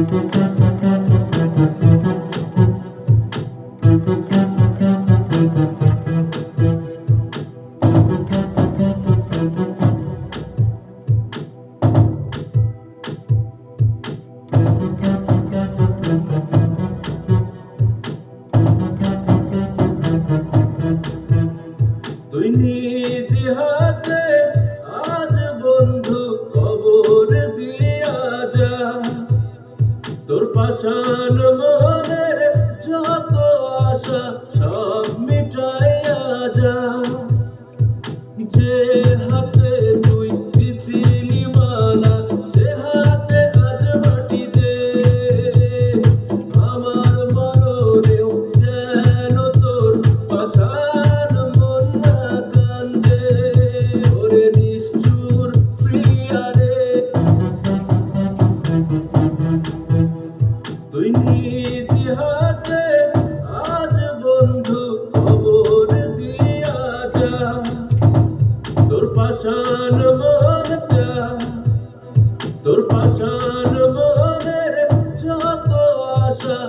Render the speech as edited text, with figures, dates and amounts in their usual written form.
তুই নিজ হাতে আজ বন্ধু খবর দিয়া যা, তোর পাষাণ মনের যত আশা সব মিটাইয়া যা। যে হাতে তুই দিছিলি মালা সে হাতে আজ মাটি দে, আমার মরণেও যেন তোর পাষাণ মন না কান্দে। ওরে নিষ্ঠুর প্রিয়া রে, তুই নিজ হাতে আজ বন্ধু খবর দিয়া যা, তোর পাষাণ মনটা, তোর পাষাণ মনের যত আশা